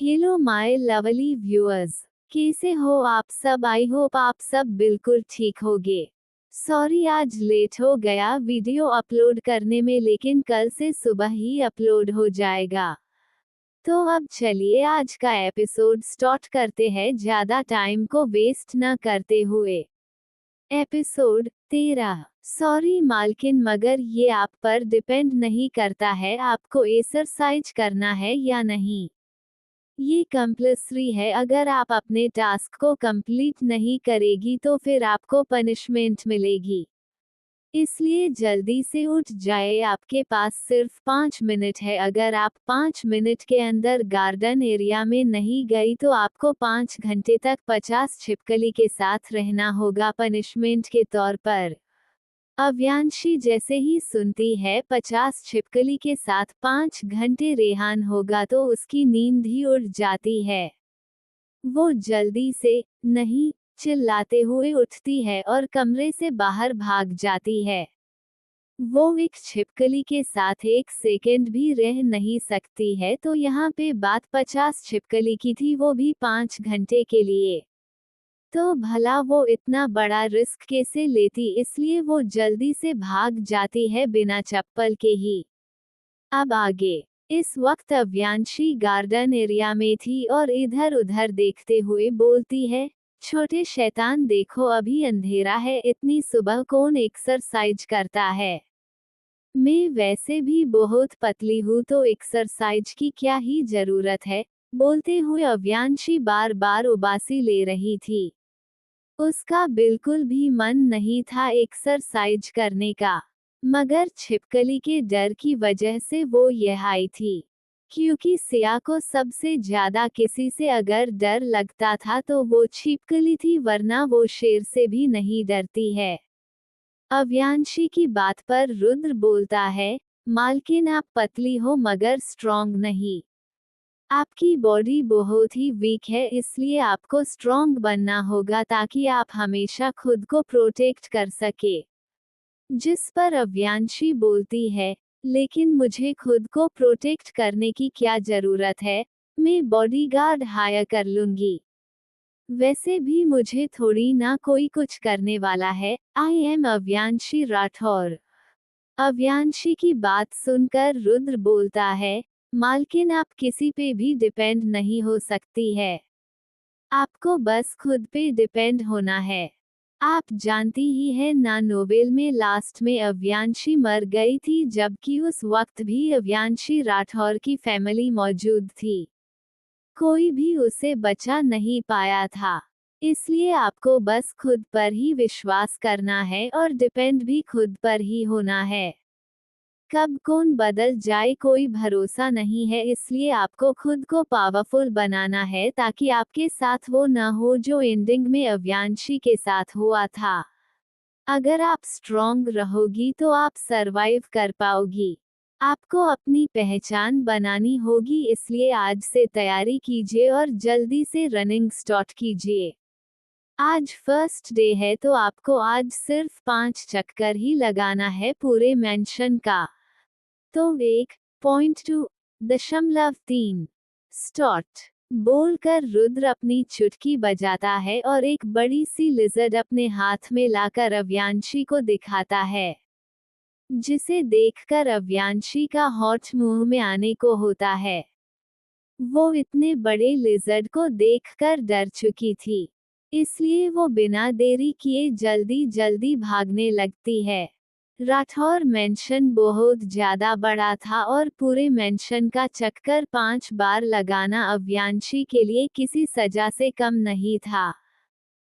Hello my lovely viewers, कैसे हो आप सब। आई होप आप सब बिल्कुल ठीक होगे। सॉरी आज लेट हो गया वीडियो अपलोड करने में, लेकिन कल से सुबह ही अपलोड हो जाएगा। तो अब चलिए आज का एपिसोड स्टार्ट करते हैं ज़्यादा टाइम को वेस्ट न करते हुए। एपिसोड 13। सॉरी मालकिन, मगर ये आप पर डिपेंड नहीं करता है आपको एक्सरसाइज करना है या नहीं। ये कंपल्सरी है। अगर आप अपने टास्क को कंप्लीट नहीं करेगी तो फिर आपको पनिशमेंट मिलेगी। इसलिए जल्दी से उठ जाए, आपके पास सिर्फ 5 मिनट है। अगर आप 5 मिनट के अंदर गार्डन एरिया में नहीं गई तो आपको 5 घंटे तक 50 छिपकली के साथ रहना होगा पनिशमेंट के तौर पर। अव्यांशी जैसे ही सुनती है 50 छिपकली के साथ 5 घंटे रेहान होगा तो उसकी नींद ही उड़ जाती है। वो जल्दी से नहीं चिल्लाते हुए उठती है और कमरे से बाहर भाग जाती है। वो एक छिपकली के साथ 1 सेकंड भी रह नहीं सकती है, तो यहाँ पे बात 50 छिपकली की थी, वो भी 5 घंटे के लिए। तो भला वो इतना बड़ा रिस्क कैसे लेती, इसलिए वो जल्दी से भाग जाती है बिना चप्पल के ही। अब आगे। इस वक्त अव्यांशी गार्डन एरिया में थी और इधर उधर देखते हुए बोलती है, छोटे शैतान देखो अभी अंधेरा है, इतनी सुबह कौन एक्सरसाइज करता है। मैं वैसे भी बहुत पतली हूँ तो एक्सरसाइज की क्या ही जरूरत है। बोलते हुए अव्यांशी बार बार उबासी ले रही थी। उसका बिल्कुल भी मन नहीं था एक्सरसाइज करने का, मगर छिपकली के डर की वजह से वो यह आई थी। क्योंकि सिया को सबसे ज्यादा किसी से अगर डर लगता था तो वो छिपकली थी, वरना वो शेर से भी नहीं डरती है। अव्यांशी की बात पर रुद्र बोलता है, मालकिन आप पतली हो मगर स्ट्रॉन्ग नहीं। आपकी बॉडी बहुत ही वीक है, इसलिए आपको स्ट्रॉन्ग बनना होगा ताकि आप हमेशा खुद को प्रोटेक्ट कर सके। जिस पर अव्यांशी बोलती है, लेकिन मुझे खुद को प्रोटेक्ट करने की क्या जरूरत है, मैं बॉडीगार्ड हायर कर लूंगी। वैसे भी मुझे थोड़ी ना कोई कुछ करने वाला है। I am अव्यांशी Rathore. अव्यांशी की बात सुनकर रुद्र बोलता है, मालकिन आप किसी पे भी डिपेंड नहीं हो सकती है। आपको बस खुद पे डिपेंड होना है। आप जानती ही है ना, नोवेल में लास्ट में अव्यांशी मर गई थी, जबकि उस वक्त भी अव्यांशी राठौर की फैमिली मौजूद थी। कोई भी उसे बचा नहीं पाया था। इसलिए आपको बस खुद पर ही विश्वास करना है और डिपेंड भी खुद पर ही होना है। कब कौन बदल जाए कोई भरोसा नहीं है, इसलिए आपको खुद को पावरफुल बनाना है ताकि आपके साथ वो न हो जो एंडिंग में अव्यांशी के साथ हुआ था। अगर आप स्ट्रॉन्ग रहोगी तो आप सरवाइव कर पाओगी। आपको अपनी पहचान बनानी होगी, इसलिए आज से तैयारी कीजिए और जल्दी से रनिंग स्टार्ट कीजिए। आज फर्स्ट डे है तो आपको आज सिर्फ 5 चक्कर ही लगाना है पूरे मेंशन का। तो 1.2.3 स्टार्ट बोलकर रुद्र अपनी चुटकी बजाता है और एक बड़ी सी लिजर्ड अपने हाथ में लाकर अव्यांशी को दिखाता है, जिसे देखकर अव्यांशी का हॉट मुंह में आने को होता है। वो इतने बड़े लिजर्ड को देखकर डर चुकी थी, इसलिए वो बिना देरी किए जल्दी जल्दी भागने लगती है। राठौर मेंशन बहुत ज्यादा बड़ा था और पूरे मेंशन का चक्कर 5 बार लगाना अव्यांशी के लिए किसी सजा से कम नहीं था।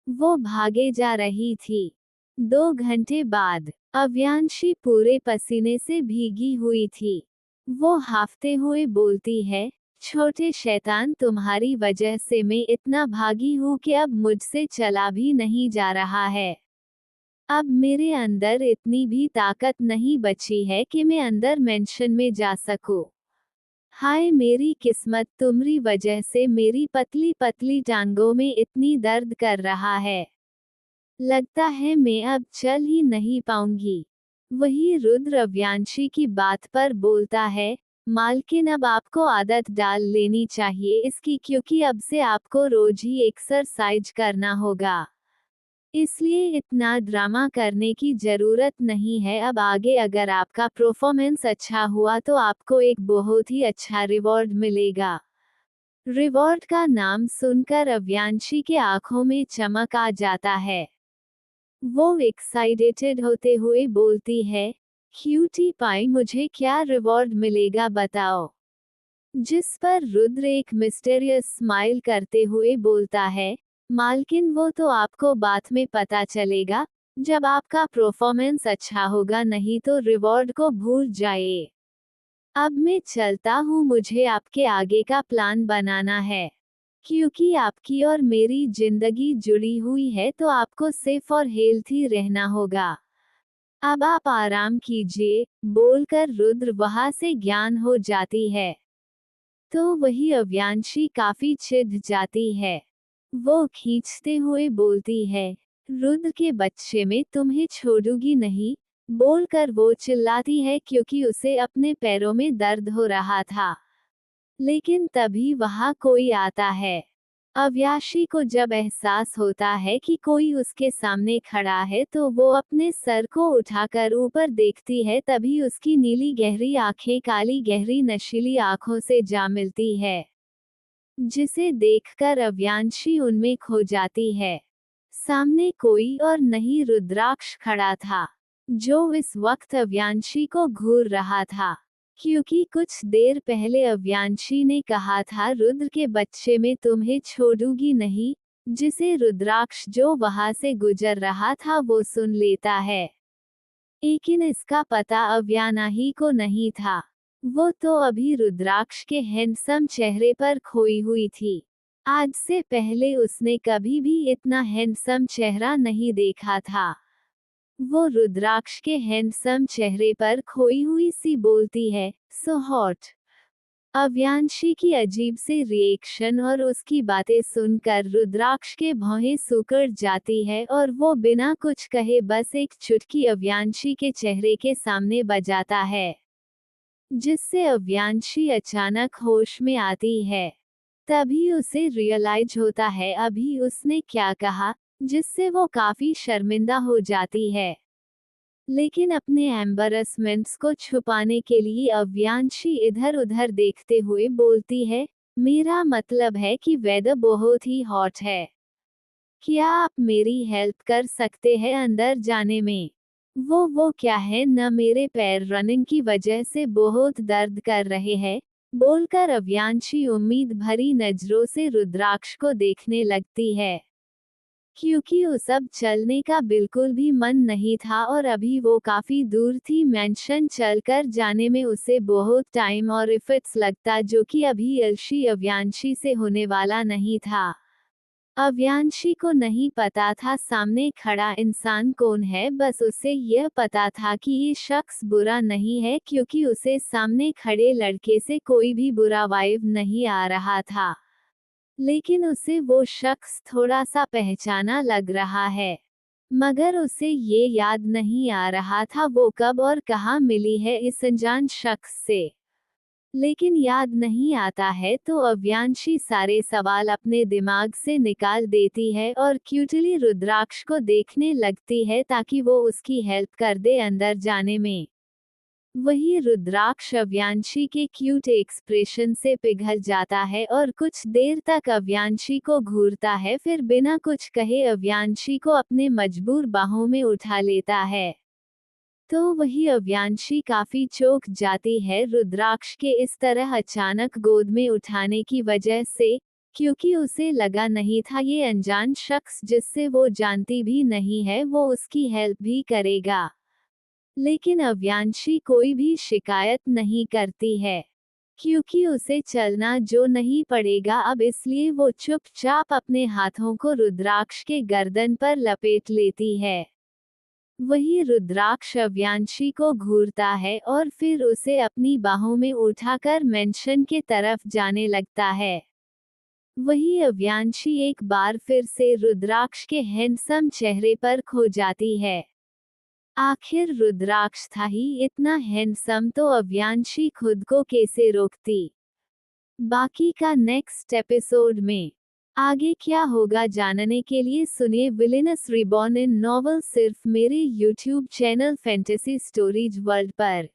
वो भागे जा रही थी। 2 घंटे बाद अव्यांशी पूरे पसीने से भीगी हुई थी। वो हाफते हुए बोलती है, छोटे शैतान तुम्हारी वजह से मैं इतना भागी हूँ कि अब मुझसे चला भी नहीं जा रहा है। अब मेरे अंदर इतनी भी ताकत नहीं बची है कि मैं अंदर मेंशन में जा सकूं। हाय मेरी किस्मत, तुम्हारी वजह से मेरी पतली पतली टांगों में इतनी दर्द कर रहा है। लगता है मैं अब चल ही नहीं पाऊंगी। वही रुद्र अव्यांशी की बात पर बोलता है, मालकिन अब आपको आदत डाल लेनी चाहिए इसकी, क्योंकि अब से आपको रोज ही एक्सरसाइज करना होगा। इसलिए इतना ड्रामा करने की जरूरत नहीं है। अब आगे अगर आपका परफॉर्मेंस अच्छा हुआ तो आपको एक बहुत ही अच्छा रिवॉर्ड मिलेगा। रिवॉर्ड का नाम सुनकर अव्यांशी के आंखों में चमक आ जाता है। वो एक्साइटेड होते हुए बोलती है, क्यूटी पाई, मुझे क्या रिवॉर्ड मिलेगा बताओ। जिस पर रुद्र एक मिस्टीरियस स्माइल करते हुए बोलता है, मालकिन वो तो आपको बाद में पता चलेगा, जब आपका परफॉर्मेंस अच्छा होगा, नहीं तो रिवॉर्ड को भूल जाइए। अब मैं चलता हूँ, मुझे आपके आगे का प्लान बनाना है। क्योंकि आपकी और मेरी जिंदगी जुड़ी हुई है तो आपको सेफ और हेल्थी रहना होगा। अब आप आराम कीजिए, बोलकर रुद्र वहां से ज्ञान हो जाती है। तो वही अव्यांशी काफी चिढ़ जाती है। वो खींचते हुए बोलती है, रुद्र के बच्चे, में तुम्हें छोड़ूंगी नहीं, बोलकर वो चिल्लाती है क्योंकि उसे अपने पैरों में दर्द हो रहा था। लेकिन तभी वहां कोई आता है। अव्याशी को जब एहसास होता है कि कोई उसके सामने खड़ा है तो वो अपने सर को उठाकर ऊपर देखती है, तभी उसकी नीली गहरी आंखें काली गहरी नशीली आंखों से जा मिलती है, जिसे देखकर अव्यांशी उनमें खो जाती है। सामने कोई और नहीं रुद्राक्ष खड़ा था, जो इस वक्त अव्यांशी को घूर रहा था। क्योंकि कुछ देर पहले अव्यांशी ने कहा था, रुद्र के बच्चे, में तुम्हें छोड़ूंगी नहीं, जिसे रुद्राक्ष जो वहां से गुजर रहा था वो सुन लेता है। लेकिन इसका पता अव्यानाही को नहीं था। वो तो अभी रुद्राक्ष के हैंडसम चेहरे पर खोई हुई थी। आज से पहले उसने कभी भी इतना हैंडसम चेहरा नहीं देखा था। वो रुद्राक्ष के हैंडसम चेहरे पर खोई हुई सी बोलती है, सो हॉट। अव्यांशी की अजीब से रिएक्शन और उसकी बातें सुनकर रुद्राक्ष के भौहें सिकुड़ जाती है और वो बिना कुछ कहे बस एक चुटकी अव्यांशी के चेहरे के सामने बजाता है, जिससे अव्यांशी अचानक होश में आती है। तभी उसे रियलाइज होता है अभी उसने क्या कहा, जिससे वो काफी शर्मिंदा हो जाती है। लेकिन अपने एम्बैरेसमेंट्स को छुपाने के लिए अव्यांशी इधर उधर देखते हुए बोलती है, मेरा मतलब है कि वेदर बहुत ही हॉट है। क्या आप मेरी हेल्प कर सकते हैं अंदर जाने में? वो क्या है, न मेरे पैर रनिंग की वजह से बहुत दर्द कर रहे हैं, बोलकर अव्यांशी उम्मीद भरी नजरों से रुद्राक्ष को देखने लगती है। क्योंकि उस अब चलने का बिल्कुल भी मन नहीं था और अभी वो काफी दूर थी। मेंशन चलकर जाने में उसे बहुत टाइम और एफर्ट्स लगता, जो कि अभी अलशी अव्यांशी से होने वाला नहीं था। अव्यांशी को नहीं पता था सामने खड़ा इंसान कौन है, बस उसे यह पता था कि ये शख्स बुरा नहीं है, क्योंकि उसे सामने खड़े लड़के से कोई भी बुरा वाइब नहीं आ रहा था। लेकिन उसे वो शख्स थोड़ा सा पहचाना लग रहा है, मगर उसे ये याद नहीं आ रहा था वो कब और कहाँ मिली है इस अनजान शख्स से। लेकिन याद नहीं आता है तो अव्यांशी सारे सवाल अपने दिमाग से निकाल देती है और क्यूटली रुद्राक्ष को देखने लगती है ताकि वो उसकी हेल्प कर दे अंदर जाने में। वही रुद्राक्ष अव्यांशी के क्यूट एक्सप्रेशन से पिघल जाता है और कुछ देर तक अव्यांशी को घूरता है, फिर बिना कुछ कहे अव्यांशी को अपने मजबूर बाहों में उठा लेता है। तो वही अव्यांशी काफी चौंक जाती है रुद्राक्ष के इस तरह अचानक गोद में उठाने की वजह से, क्योंकि उसे लगा नहीं था ये अनजान शख्स जिससे वो जानती भी नहीं है वो उसकी हेल्प भी करेगा। लेकिन अव्यांशी कोई भी शिकायत नहीं करती है, क्योंकि उसे चलना जो नहीं पड़ेगा अब, इसलिए वो चुपचाप अपने हाथों को रुद्राक्ष के गर्दन पर लपेट लेती है। वही रुद्राक्ष अव्यांशी को घूरता है और फिर उसे अपनी बाहों में उठाकर मेंशन के तरफ जाने लगता है। वही अव्यांशी एक बार फिर से रुद्राक्ष के हैंडसम चेहरे पर खो जाती है। आखिर रुद्राक्ष था ही इतना हैंडसम तो अव्यांशी खुद को कैसे रोकती। बाकी का नेक्स्ट एपिसोड में आगे क्या होगा जानने के लिए सुनिए विलेनस रिबॉर्न इन नॉवल सिर्फ मेरे YouTube channel fantasy stories world पर।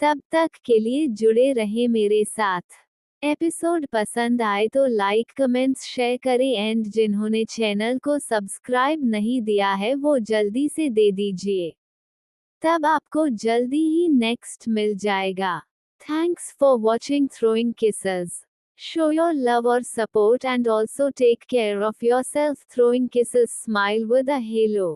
तब तक के लिए जुड़े रहे मेरे साथ। एपिसोड पसंद आए तो लाइक कमेंट्स शेयर करें एंड जिन्होंने चैनल को सब्सक्राइब नहीं दिया है वो जल्दी से दे दीजिए, तब आपको जल्दी ही नेक्स्ट मिल जाएगा। Thanks for watching throwing kisses. Show your love or support and also take care of yourself. Throwing kisses. Smile with a halo.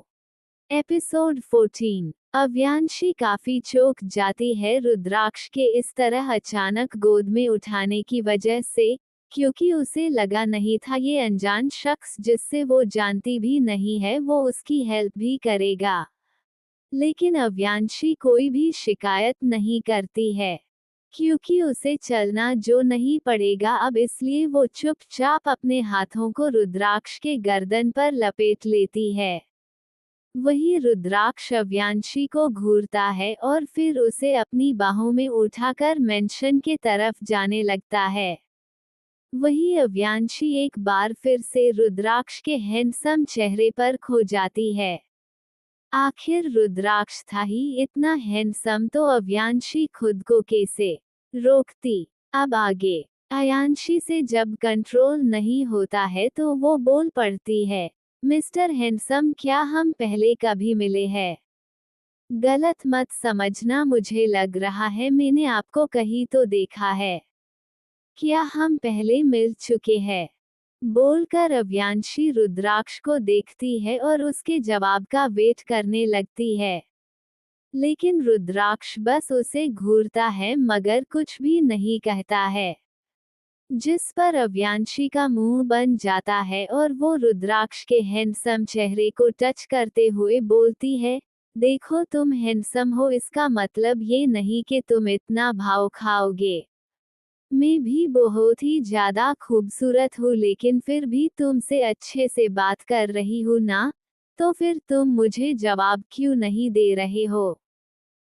Episode 14। अव्यांशी काफी चौंक जाती है रुद्राक्ष के इस तरह अचानक गोद में उठाने की वजह से, क्योंकि उसे लगा नहीं था ये अनजान शख्स जिससे वो जानती भी नहीं है वो उसकी हेल्प भी करेगा। लेकिन अव्यांशी कोई भी शिकायत नहीं करती है, क्योंकि उसे चलना जो नहीं पड़ेगा अब, इसलिए वो चुपचाप अपने हाथों को रुद्राक्ष के गर्दन पर लपेट लेती है। वही रुद्राक्ष अव्यांशी को घूरता है और फिर उसे अपनी बाहों में उठाकर मेंशन के तरफ जाने लगता है। वही अव्यांशी एक बार फिर से रुद्राक्ष के हैंडसम चेहरे पर खो जाती है। आखिर रुद्राक्ष था ही इतना हैंडसम तो अव्यांशी खुद को कैसे रोकती। अब आगे अयांशी से जब कंट्रोल नहीं होता है तो वो बोल पड़ती है, मिस्टर हैंडसम क्या हम पहले कभी मिले हैं? गलत मत समझना, मुझे लग रहा है मैंने आपको कहीं तो देखा है। क्या हम पहले मिल चुके हैं? बोलकर अव्यांशी रुद्राक्ष को देखती है और उसके जवाब का वेट करने लगती है। लेकिन रुद्राक्ष बस उसे घूरता है मगर कुछ भी नहीं कहता है, जिस पर अव्यांशी का मुंह बन जाता है और वो रुद्राक्ष के हैंडसम चेहरे को टच करते हुए बोलती है, देखो तुम हैंडसम हो इसका मतलब ये नहीं कि तुम इतना भाव खाओगे। मैं भी बहुत ही ज्यादा खूबसूरत हूँ लेकिन फिर भी तुमसे अच्छे से बात कर रही हूँ ना, तो फिर तुम मुझे जवाब क्यों नहीं दे रहे हो?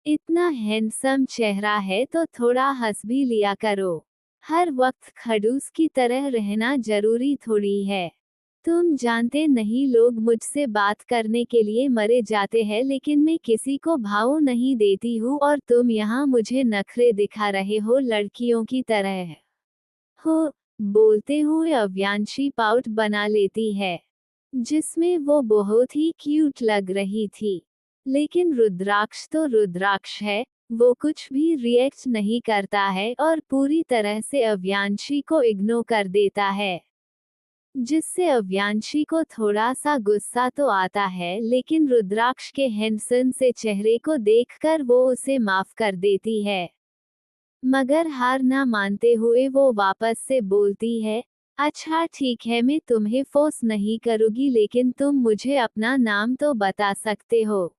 इतना हैंडसम चेहरा है तो थोड़ा हंस भी लिया करो। हर वक्त खड़ूस की तरह रहना जरूरी थोड़ी है। तुम जानते नहीं लोग मुझसे बात करने के लिए मरे जाते हैं लेकिन मैं किसी को भाव नहीं देती हूँ और तुम यहाँ मुझे नखरे दिखा रहे हो लड़कियों की तरह हो। बोलते हुए अव्यांशी पाउट बना लेती है, जिसमें वो बहुत ही क्यूट लग रही थी। लेकिन रुद्राक्ष तो रुद्राक्ष है, वो कुछ भी रिएक्ट नहीं करता है और पूरी तरह से अव्यांशी को इग्नोर कर देता है, जिससे अव्यांशी को थोड़ा सा गुस्सा तो आता है लेकिन रुद्राक्ष के हैंडसम से चेहरे को देखकर वो उसे माफ कर देती है। मगर हार ना मानते हुए वो वापस से बोलती है, अच्छा ठीक है मैं तुम्हें फोर्स नहीं करूंगी लेकिन तुम मुझे अपना नाम तो बता सकते हो।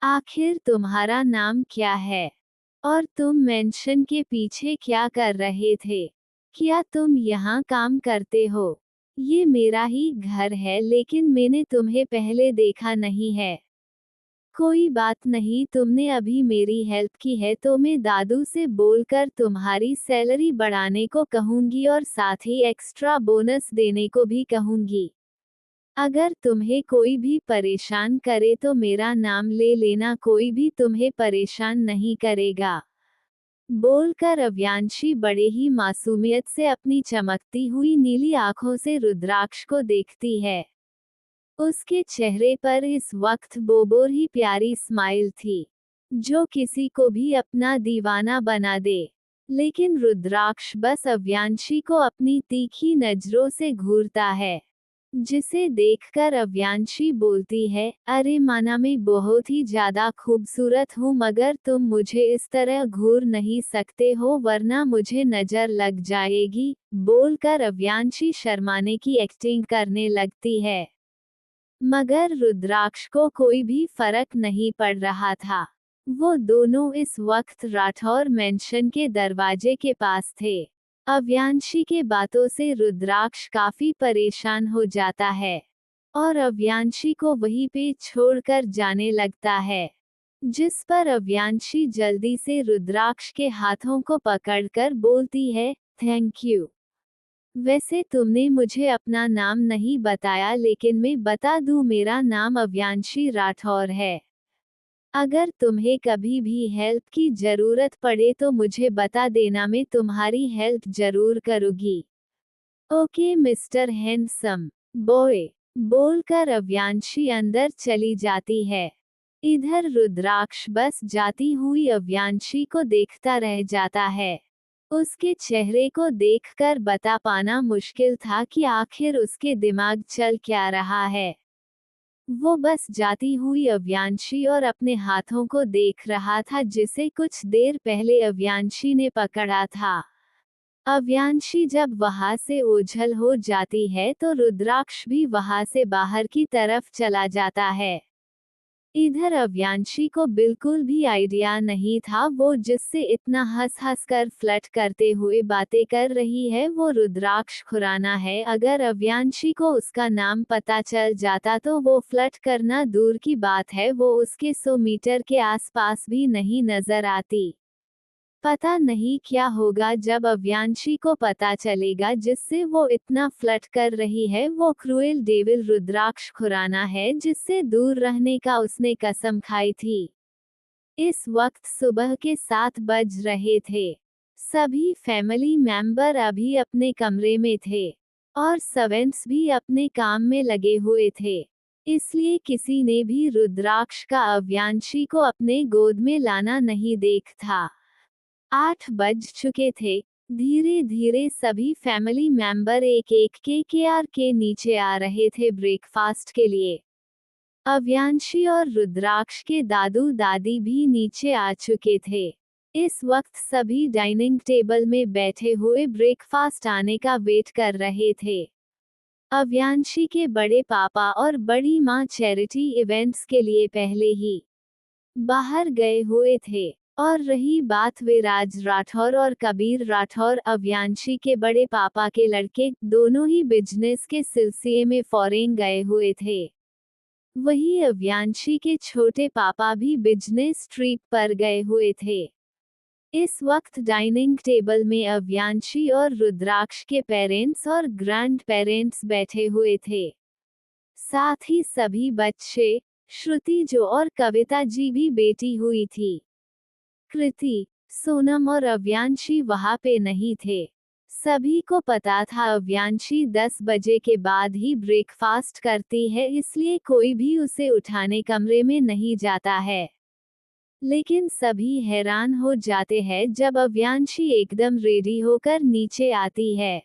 आखिर तुम्हारा नाम क्या है? और तुम मेंशन के पीछे क्या कर रहे थे? क्या तुम यहाँ काम करते हो? ये मेरा ही घर है लेकिन मैंने तुम्हें पहले देखा नहीं है। कोई बात नहीं, तुमने अभी मेरी हेल्प की है तो मैं दादू से बोलकर तुम्हारी सैलरी बढ़ाने को कहूंगी और साथ ही एक्स्ट्रा बोनस देने को भी कहूंगी। अगर तुम्हें कोई भी परेशान करे तो मेरा नाम ले लेना, कोई भी तुम्हें परेशान नहीं करेगा। बोलकर अव्यांशी बड़े ही मासूमियत से अपनी चमकती हुई नीली आंखों से रुद्राक्ष को देखती है। उसके चेहरे पर इस वक्त बोबोर ही प्यारी स्माइल थी, जो किसी को भी अपना दीवाना बना दे। लेकिन रुद्राक्ष बस अव्यांशी को अपनी तीखी नजरों से घूरता है, जिसे देखकर अव्यांशी बोलती है, अरे माना मैं बहुत ही ज्यादा खूबसूरत हूँ मगर तुम मुझे इस तरह घूर नहीं सकते हो वरना मुझे नजर लग जाएगी। बोलकर अव्यांशी शर्माने की एक्टिंग करने लगती है, मगर रुद्राक्ष को कोई भी फर्क नहीं पड़ रहा था। वो दोनों इस वक्त राठौर मेंशन के दरवाजे के पास थे। अव्यांशी के बातों से रुद्राक्ष काफी परेशान हो जाता है और अव्यांशी को वहीं पे छोड़कर जाने लगता है। जिस पर अव्यांशी जल्दी से रुद्राक्ष के हाथों को पकड़कर बोलती है, थैंक यू। वैसे तुमने मुझे अपना नाम नहीं बताया, लेकिन मैं बता दूं, मेरा नाम अव्यांशी राठौर है। अगर तुम्हें कभी भी हेल्प की जरूरत पड़े तो मुझे बता देना, मैं तुम्हारी हेल्प जरूर करूंगी। ओके मिस्टर हैंडसम बॉय, बोलकर अव्यांशी अंदर चली जाती है। इधर रुद्राक्ष बस जाती हुई अव्यांशी को देखता रह जाता है। उसके चेहरे को देखकर बता पाना मुश्किल था कि आखिर उसके दिमाग चल क्या रहा है। वो बस जाती हुई अव्यांशी और अपने हाथों को देख रहा था, जिसे कुछ देर पहले अव्यांशी ने पकड़ा था। अव्यांशी जब वहां से ओझल हो जाती है तो रुद्राक्ष भी वहां से बाहर की तरफ चला जाता है। इधर अव्यांशी को बिल्कुल भी आइडिया नहीं था वो जिससे इतना हंस हंस कर फ्लर्ट करते हुए बातें कर रही है वो रुद्राक्ष खुराना है। अगर अव्यांशी को उसका नाम पता चल जाता तो वो फ्लर्ट करना दूर की बात है, वो उसके 100 मीटर के आसपास भी नहीं नजर आती। पता नहीं क्या होगा जब अव्यांशी को पता चलेगा जिससे वो इतना फ्लर्ट कर रही है वो क्रूएल डेविल रुद्राक्ष खुराना है, जिससे दूर रहने का उसने कसम खाई थी। इस वक्त सुबह के 7 बज रहे थे। सभी फैमिली मेंबर अभी अपने कमरे में थे और सर्वेंट्स भी अपने काम में लगे हुए थे, इसलिए किसी ने भी रुद्राक्ष का अव्यांशी को अपने गोद में लाना नहीं देख था। 8 बज चुके थे। धीरे धीरे सभी फैमिली मेंबर एक एक केकेआर के नीचे आ रहे थे ब्रेकफास्ट के लिए। अव्यांशी और रुद्राक्ष के दादू दादी भी नीचे आ चुके थे। इस वक्त सभी डाइनिंग टेबल में बैठे हुए ब्रेकफास्ट आने का वेट कर रहे थे। अव्यांशी के बड़े पापा और बड़ी माँ चैरिटी इवेंट्स के लिए पहले ही बाहर गए हुए थे। और रही बात विराज राठौर और कबीर राठौर, अव्यांशी के बड़े पापा के लड़के, दोनों ही बिजनेस के सिलसिले में फॉरेन गए हुए थे। वही अव्यांशी के छोटे पापा भी बिजनेस ट्रिप पर गए हुए थे। इस वक्त डाइनिंग टेबल में अव्यांशी और रुद्राक्ष के पेरेंट्स और ग्रैंड पेरेंट्स बैठे हुए थे। साथ ही सभी बच्चे, श्रुति जो और कविता जी भी बैठी हुई थी। कृति, सोनम और अव्यांशी वहां पे नहीं थे। सभी को पता था अव्यांशी 10 बजे के बाद ही ब्रेकफास्ट करती है, इसलिए कोई भी उसे उठाने कमरे में नहीं जाता है। लेकिन सभी हैरान हो जाते हैं जब अव्यांशी एकदम रेडी होकर नीचे आती है।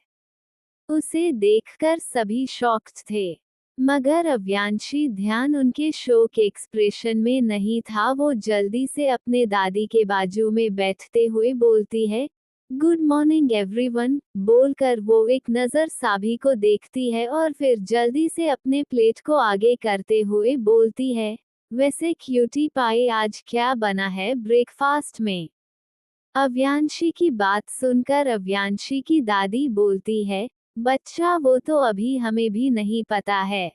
उसे देखकर सभी शॉक्ड थे, मगर अव्यांशी ध्यान उनके शोक एक्सप्रेशन में नहीं था। वो जल्दी से अपने दादी के बाजू में बैठते हुए बोलती है, गुड मॉर्निंग एवरीवन, बोलकर वो एक नज़र साभी को देखती है और फिर जल्दी से अपने प्लेट को आगे करते हुए बोलती है, वैसे क्यूटी पाई आज क्या बना है ब्रेकफास्ट में। अव्यांशी की बात सुनकर अव्यांशी की दादी बोलती है, बच्चा वो तो अभी हमें भी नहीं पता है।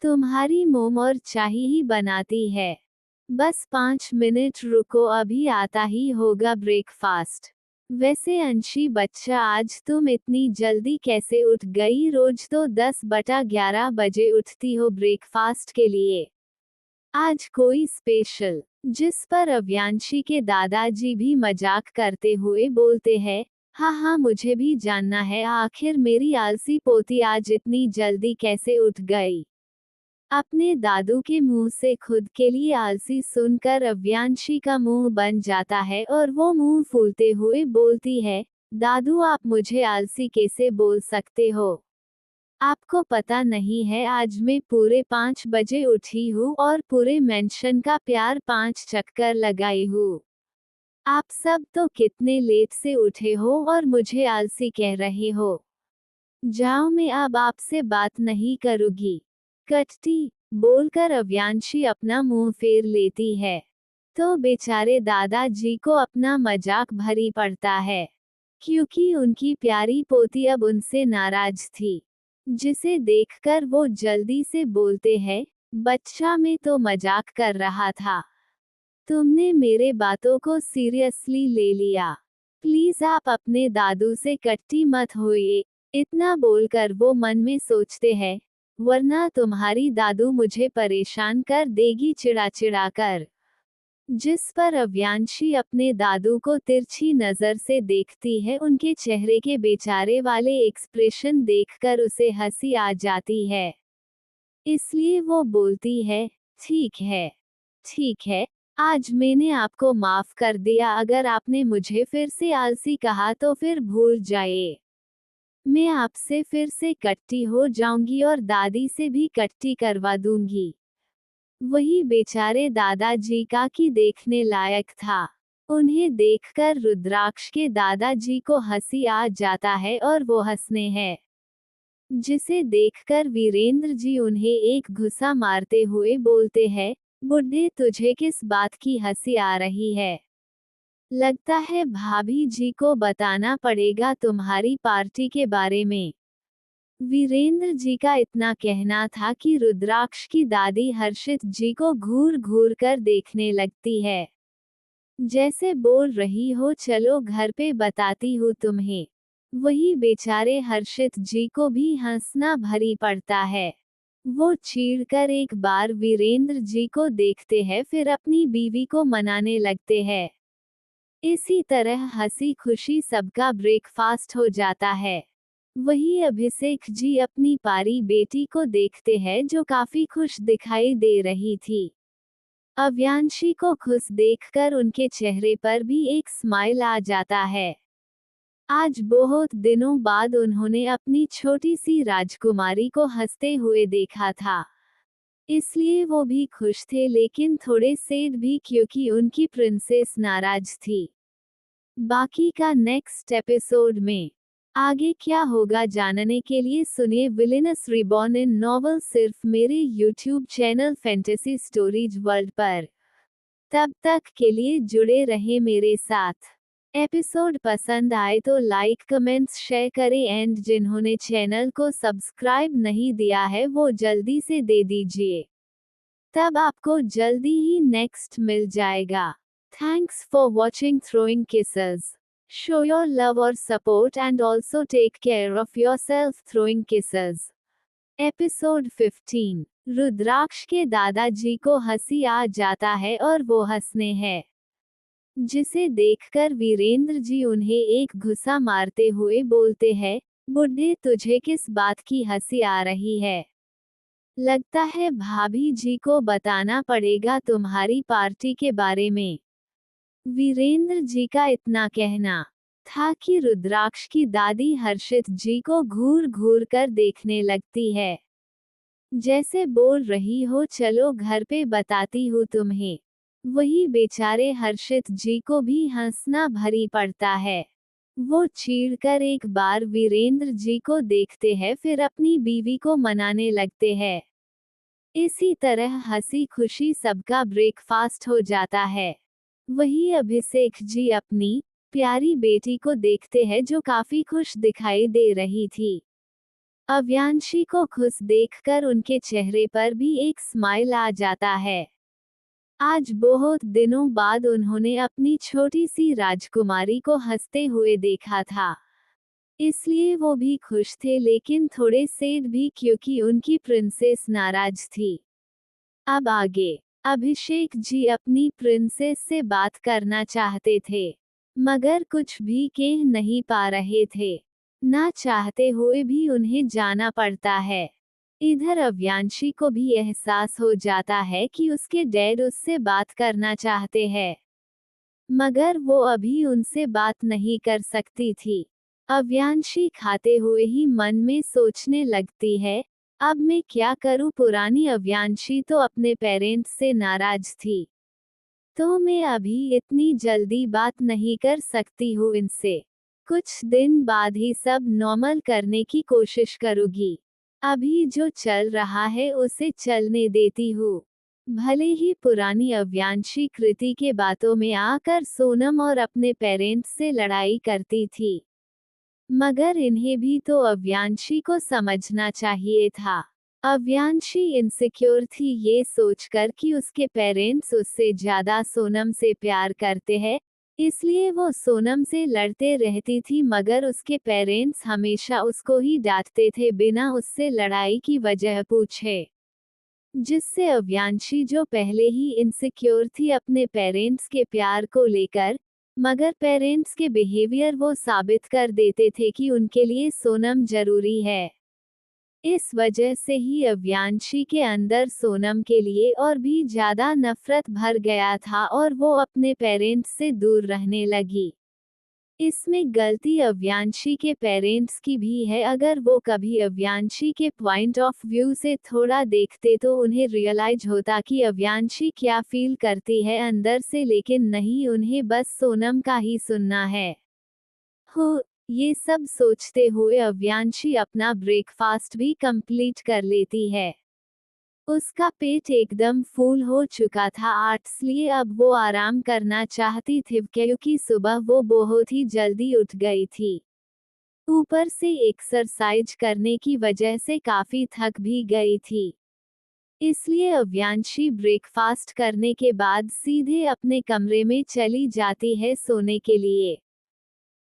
तुम्हारी मोम और चाय ही बनाती है। बस 5 मिनट रुको, अभी आता ही होगा ब्रेकफास्ट। वैसे अंशी बच्चा, आज तुम इतनी जल्दी कैसे उठ गई? रोज तो 10/11 बजे उठती हो ब्रेकफास्ट के लिए। आज कोई स्पेशल? जिस पर अव्यांशी के दादाजी भी मजाक करते हुए बोलते हैं, हाँ हाँ मुझे भी जानना है, आखिर मेरी आलसी पोती आज इतनी जल्दी कैसे उठ गई। अपने दादू के मुंह से खुद के लिए आलसी सुनकर अव्यांशी का मुंह बन जाता है और वो मुंह फूलते हुए बोलती है, दादू आप मुझे आलसी कैसे बोल सकते हो? आपको पता नहीं है आज मैं पूरे 5 बजे उठी हूँ और पूरे मेंशन का प्यार 5 चक्कर लगाई हूँ। आप सब तो कितने लेट से उठे हो और मुझे आलसी कह रहे हो। जाओ, मैं अब आपसे बात नहीं करूँगी। कटती, बोलकर अव्यांशी अपना मुंह फेर लेती है। तो बेचारे दादाजी को अपना मजाक भरी पड़ता है, क्योंकि उनकी प्यारी पोती अब उनसे नाराज थी, जिसे देखकर वो जल्दी से बोलते हैं, बच्चा मैं तो मजाक कर रहा था। तुमने मेरे बातों को सीरियसली ले लिया। प्लीज आप अपने दादू से कट्टी मत होइए। इतना बोलकर वो मन में सोचते हैं, वरना तुम्हारी दादू मुझे परेशान कर देगी चिढ़ा चिढ़ा कर। जिस पर अव्यांशी अपने दादू को तिरछी नजर से देखती है, उनके चेहरे के बेचारे वाले एक्सप्रेशन देखकर उसे हंसी आ जाती है। इसलिए वो बोलती है, ठीक है, ठीक है, आज मैंने आपको माफ कर दिया। अगर आपने मुझे फिर से आलसी कहा तो फिर भूल जाइए। मैं आपसे फिर से कट्टी हो जाऊंगी और दादी से भी कट्टी करवा दूंगी। वही बेचारे दादाजी का कि देखने लायक था। उन्हें देखकर रुद्राक्ष के दादाजी को हंसी आ जाता है और वो हंसने हैं, जिसे देखकर वीरेंद्र जी उन्हें एक घुसा मारते हुए बोलते हैं, बुड्ढे तुझे किस बात की हंसी आ रही है? लगता है भाभी जी को बताना पड़ेगा तुम्हारी पार्टी के बारे में। वीरेंद्र जी का इतना कहना था कि रुद्राक्ष की दादी हर्षित जी को घूर घूर कर देखने लगती है, जैसे बोल रही हो चलो घर पे बताती हूँ तुम्हें। वही बेचारे हर्षित जी को भी हंसना भरी पड़ता है। वो चीढ़कर एक बार वीरेंद्र जी को देखते हैं, फिर अपनी बीवी को मनाने लगते हैं। इसी तरह हंसी खुशी सबका ब्रेकफास्ट हो जाता है। वही अभिषेक जी अपनी पारी बेटी को देखते हैं, जो काफी खुश दिखाई दे रही थी। अव्यांशी को खुश देखकर उनके चेहरे पर भी एक स्माइल आ जाता है। आज बहुत दिनों बाद उन्होंने अपनी छोटी सी राजकुमारी को हंसते हुए देखा था, इसलिए वो भी खुश थे, लेकिन थोड़े सैड भी, क्योंकि उनकी प्रिंसेस नाराज थी। बाकी का नेक्स्ट एपिसोड में आगे क्या होगा जानने के लिए सुनिए विलेनस रिबॉर्न इन नॉवल सिर्फ मेरे YouTube channel fantasy stories world पर। तब तक के लिए जुड़े रहे मेरे साथ। एपिसोड पसंद आए तो लाइक कमेंट्स शेयर करें एंड जिन्होंने चैनल को सब्सक्राइब नहीं दिया है वो जल्दी से दे दीजिए, तब आपको जल्दी ही नेक्स्ट मिल जाएगा। Thanks for watching throwing kisses. Show your love or support and also take care of yourself throwing kisses. Episode 15। रुद्राक्ष के दादाजी को हंसी आ जाता है और वो हंसने हैं, जिसे देखकर वीरेंद्र जी उन्हें एक घुसा मारते हुए बोलते हैं, बुड्ढे तुझे किस बात की हंसी आ रही है? लगता है भाभी जी को बताना पड़ेगा तुम्हारी पार्टी के बारे में। वीरेंद्र जी का इतना कहना था कि रुद्राक्ष की दादी हर्षित जी को घूर घूर कर देखने लगती है, जैसे बोल रही हो चलो घर पे बताती हूँ तुम्हें। वही बेचारे हर्षित जी को भी हंसना भरी पड़ता है। वो चीढ़कर एक बार वीरेंद्र जी को देखते हैं, फिर अपनी बीवी को मनाने लगते हैं। इसी तरह हंसी खुशी सबका ब्रेकफास्ट हो जाता है। वही अभिषेक जी अपनी प्यारी बेटी को देखते हैं, जो काफी खुश दिखाई दे रही थी। अव्यांशी को खुश देखकर उनके चेहरे पर भी एक स्माइल आ जाता है। आज बहुत दिनों बाद उन्होंने अपनी छोटी सी राजकुमारी को हंसते हुए देखा था, इसलिए वो भी खुश थे, लेकिन थोड़े सैड भी, क्योंकि उनकी प्रिंसेस नाराज थी। अब आगे अभिषेक जी अपनी प्रिंसेस से बात करना चाहते थे, मगर कुछ भी कह नहीं पा रहे थे। ना चाहते हुए भी उन्हें जाना पड़ता है। इधर अव्यांशी को भी एहसास हो जाता है कि उसके डैड उससे बात करना चाहते हैं, मगर वो अभी उनसे बात नहीं कर सकती थी। अव्यांशी खाते हुए ही मन में सोचने लगती है, अब मैं क्या करूं? पुरानी अव्यांशी तो अपने पेरेंट्स से नाराज थी, तो मैं अभी इतनी जल्दी बात नहीं कर सकती हूँ इनसे। कुछ दिन बाद ही सब नॉर्मल करने की कोशिश करूंगी। अभी जो चल रहा है उसे चलने देती हूँ। भले ही पुरानी अव्यांशी कृति के बातों में आकर सोनम और अपने पेरेंट्स से लड़ाई करती थी, मगर इन्हें भी तो अव्यांशी को समझना चाहिए था। अव्यांशी इनसिक्योर थी ये सोचकर कि उसके पेरेंट्स उससे ज्यादा सोनम से प्यार करते हैं, इसलिए वो सोनम से लड़ते रहती थी, मगर उसके पेरेंट्स हमेशा उसको ही डांटते थे बिना उससे लड़ाई की वजह पूछे। जिससे अव्यांशी, जो पहले ही इनसिक्योर थी अपने पेरेंट्स के प्यार को लेकर, मगर पेरेंट्स के बिहेवियर वो साबित कर देते थे कि उनके लिए सोनम जरूरी है। इस वजह से ही अव्यांशी के अंदर सोनम के लिए और भी ज्यादा नफरत भर गया था और वो अपने पेरेंट्स से दूर रहने लगी। इसमें गलती अव्यांशी के पेरेंट्स की भी है। अगर वो कभी अव्यांशी के पॉइंट ऑफ व्यू से थोड़ा देखते तो उन्हें रियलाइज होता कि अव्यांशी क्या फील करती है अंदर से, लेकिन नहीं, उन्हें बस सोनम का ही सुनना है। ये सब सोचते हुए अव्यांशी अपना ब्रेकफास्ट भी कंप्लीट कर लेती है। उसका पेट एकदम फूल हो चुका था, इसलिए अब वो आराम करना चाहती थी क्योंकि सुबह वो बहुत ही जल्दी उठ गई थी। ऊपर से एक्सरसाइज करने की वजह से काफी थक भी गई थी। इसलिए अव्यांशी ब्रेकफास्ट करने के बाद सीधे अपने कमरे में चली जाती है सोने के लिए।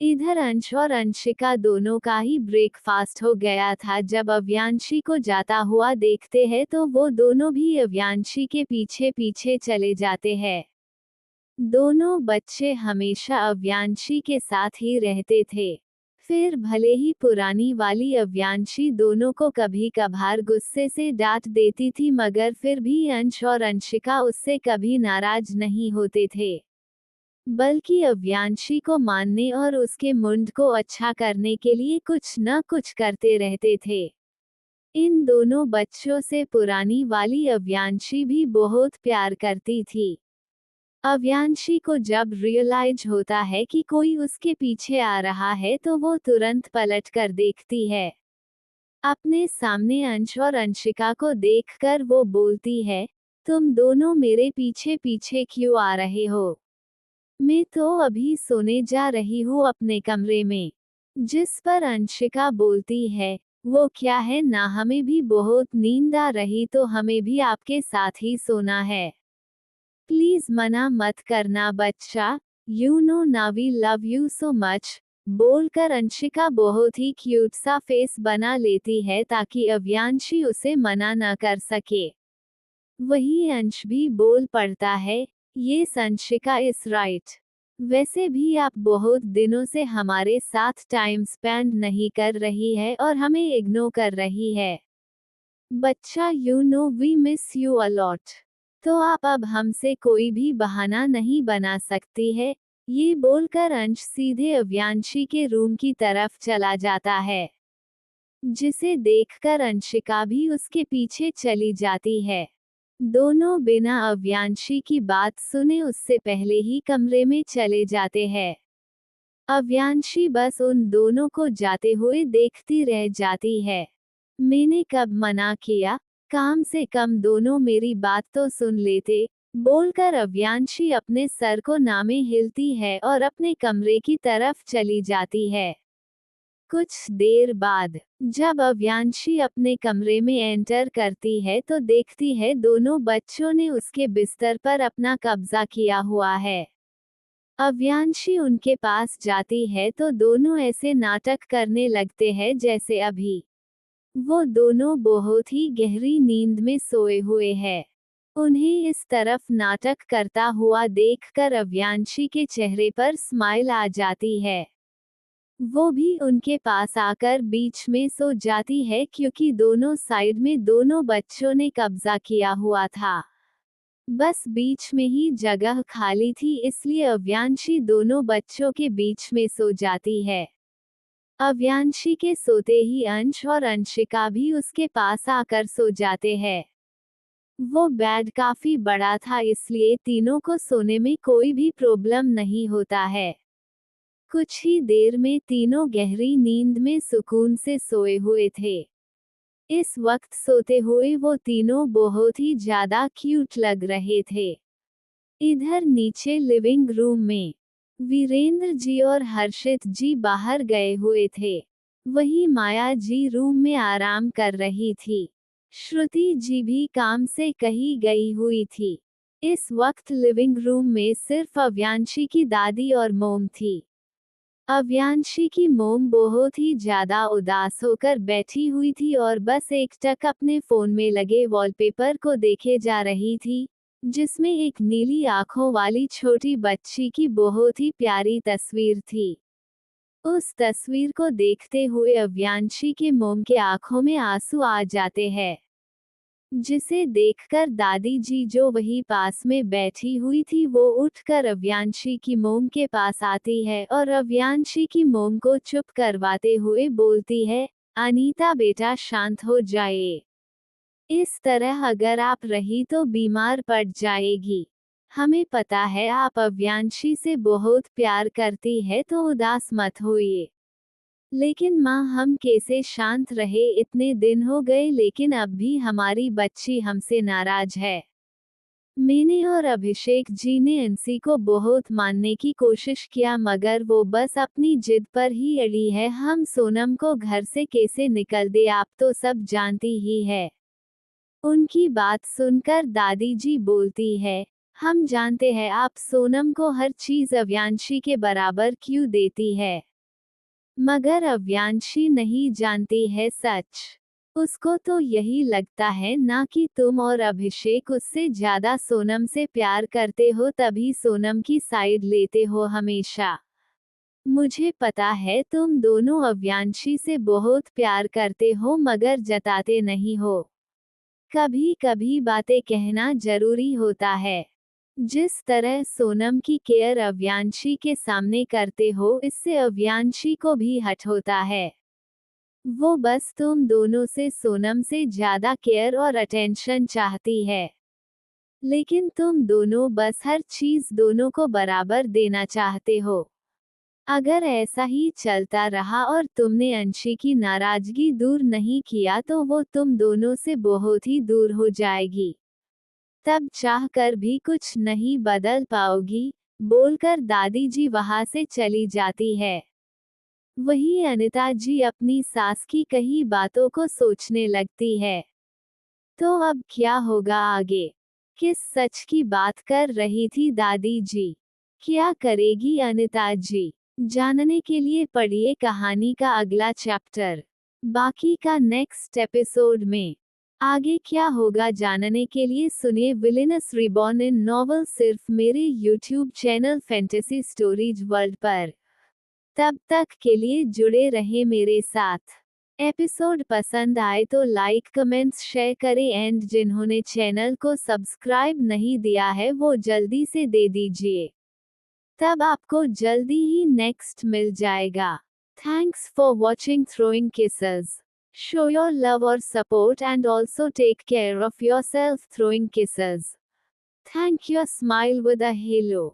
इधर अंश और अंशिका दोनों का ही ब्रेकफास्ट हो गया था। जब अव्यांशी को जाता हुआ देखते हैं तो वो दोनों भी अव्यांशी के पीछे पीछे चले जाते हैं। दोनों बच्चे हमेशा अव्यांशी के साथ ही रहते थे। फिर भले ही पुरानी वाली अव्यांशी दोनों को कभी कभार गुस्से से डांट देती थी, मगर फिर भी अंश और अंशिका उससे कभी नाराज नहीं होते थे, बल्कि अव्यांशी को मानने और उसके मूड को अच्छा करने के लिए कुछ न कुछ करते रहते थे। इन दोनों बच्चों से पुरानी वाली अव्यांशी भी बहुत प्यार करती थी। अव्यांशी को जब रियलाइज होता है कि कोई उसके पीछे आ रहा है तो वो तुरंत पलट कर देखती है। अपने सामने अंश और अंशिका को देखकर वो बोलती है, तुम दोनों मेरे पीछे पीछे क्यों आ रहे हो? मैं तो अभी सोने जा रही हूँ अपने कमरे में। जिस पर अंशिका बोलती है, वो क्या है ना, हमें भी बहुत नींद आ रही तो हमें भी आपके साथ ही सोना है। प्लीज मना मत करना बच्चा, यू नो ना we love you so much. बोलकर अंशिका बहुत ही क्यूट सा फेस बना लेती है ताकि अव्यांशी उसे मना न कर सके। वही अंश भी बोल पड़ता है, ये अंशिका इज राइट। वैसे भी आप बहुत दिनों से हमारे साथ टाइम स्पेंड नहीं कर रही है और हमें इग्नोर कर रही है। बच्चा, you know we miss you a lot. तो आप अब हमसे कोई भी बहाना नहीं बना सकती है। ये बोलकर अंश सीधे अव्यांशी के रूम की तरफ चला जाता है, जिसे देखकर अंशिका भी उसके पीछे चली जाती है। दोनों बिना अव्यांशी की बात सुने उससे पहले ही कमरे में चले जाते हैं। अव्यांशी बस उन दोनों को जाते हुए देखती रह जाती है। मैंने कब मना किया, काम से कम दोनों मेरी बात तो सुन लेते। बोलकर अव्यांशी अपने सर को नामे हिलती है और अपने कमरे की तरफ चली जाती है। कुछ देर बाद जब अव्यांशी अपने कमरे में एंटर करती है तो देखती है दोनों बच्चों ने उसके बिस्तर पर अपना कब्जा किया हुआ है। अव्यांशी उनके पास जाती है तो दोनों ऐसे नाटक करने लगते हैं जैसे अभी वो दोनों बहुत ही गहरी नींद में सोए हुए हैं। उन्हें इस तरफ नाटक करता हुआ देखकर अव्यांशी के चेहरे पर स्माइल आ जाती है। वो भी उनके पास आकर बीच में सो जाती है क्योंकि दोनों साइड में दोनों बच्चों ने कब्जा किया हुआ था। बस बीच में ही जगह खाली थी, इसलिए अव्यांशी दोनों बच्चों के बीच में सो जाती है। अव्यांशी के सोते ही अंश और अंशिका भी उसके पास आकर सो जाते हैं। वो बेड काफी बड़ा था, इसलिए तीनों को सोने में कोई भी प्रॉब्लम नहीं होता है। कुछ ही देर में तीनों गहरी नींद में सुकून से सोए हुए थे। इस वक्त सोते हुए वो तीनों बहुत ही ज्यादा क्यूट लग रहे थे। इधर नीचे लिविंग रूम में वीरेंद्र जी और हर्षित जी बाहर गए हुए थे। वहीं माया जी रूम में आराम कर रही थी। श्रुति जी भी काम से कहीं गई हुई थी। इस वक्त लिविंग रूम में सिर्फ अव्यांशी की दादी और मोम थी। अव्यांशी की मोम बहुत ही ज्यादा उदास होकर बैठी हुई थी और बस एकटक अपने फोन में लगे वॉलपेपर को देखे जा रही थी, जिसमें एक नीली आंखों वाली छोटी बच्ची की बहुत ही प्यारी तस्वीर थी। उस तस्वीर को देखते हुए अव्यांशी के मोम के आंखों में आंसू आ जाते हैं, जिसे देखकर दादी जी जो वही पास में बैठी हुई थी वो उठकर अव्यांशी की मोम के पास आती है और अव्यांशी की मोम को चुप करवाते हुए बोलती है, अनीता बेटा शांत हो जाए। इस तरह अगर आप रही तो बीमार पड़ जाएगी। हमें पता है आप अव्यांशी से बहुत प्यार करती है तो उदास मत होइए। लेकिन माँ हम कैसे शांत रहे, इतने दिन हो गए लेकिन अब भी हमारी बच्ची हमसे नाराज है। मैंने और अभिषेक जी ने अंशी को बहुत मानने की कोशिश किया मगर वो बस अपनी जिद पर ही अड़ी है। हम सोनम को घर से कैसे निकल दे आप तो सब जानती ही है। उनकी बात सुनकर दादी जी बोलती है, हम जानते हैं आप सोनम को हर चीज अव्यांशी के बराबर क्यों देती है, मगर अव्यांशी नहीं जानती है सच। उसको तो यही लगता है ना कि तुम और अभिषेक उससे ज्यादा सोनम से प्यार करते हो, तभी सोनम की साइड लेते हो हमेशा। मुझे पता है तुम दोनों अव्यांशी से बहुत प्यार करते हो मगर जताते नहीं हो। कभी कभी बातें कहना जरूरी होता है। जिस तरह सोनम की केयर अव्यांशी के सामने करते हो, इससे अव्यांशी को भी हट होता है। वो बस तुम दोनों से सोनम से ज्यादा केयर और अटेंशन चाहती है। लेकिन तुम दोनों बस हर चीज दोनों को बराबर देना चाहते हो। अगर ऐसा ही चलता रहा और तुमने अंशी की नाराजगी दूर नहीं किया तो वो तुम दोनों से बहुत ही दूर हो जाएगी। तब चाह कर भी कुछ नहीं बदल पाओगी, बोलकर दादी जी वहां से चली जाती है। वही अनिता जी अपनी सास की कही बातों को सोचने लगती है। तो अब क्या होगा आगे? किस सच की बात कर रही थी दादी जी? क्या करेगी अनिता जी? जानने के लिए पढ़िए कहानी का अगला चैप्टर। बाकी का नेक्स्ट एपिसोड में। आगे क्या होगा जानने के लिए सुनिए विलेनस रिबॉर्न इन नॉवल सिर्फ मेरे YouTube channel fantasy stories world पर। तब तक के लिए जुड़े रहे मेरे साथ। एपिसोड पसंद आए तो लाइक कमेंट्स शेयर करें एंड जिन्होंने चैनल को सब्सक्राइब नहीं दिया है वो जल्दी से दे दीजिए। तब आपको जल्दी ही नेक्स्ट मिल जाएगा। Thanks for watching throwing kisses. Show your love or support and also take care of yourself throwing kisses. Thank you. Smile with a halo.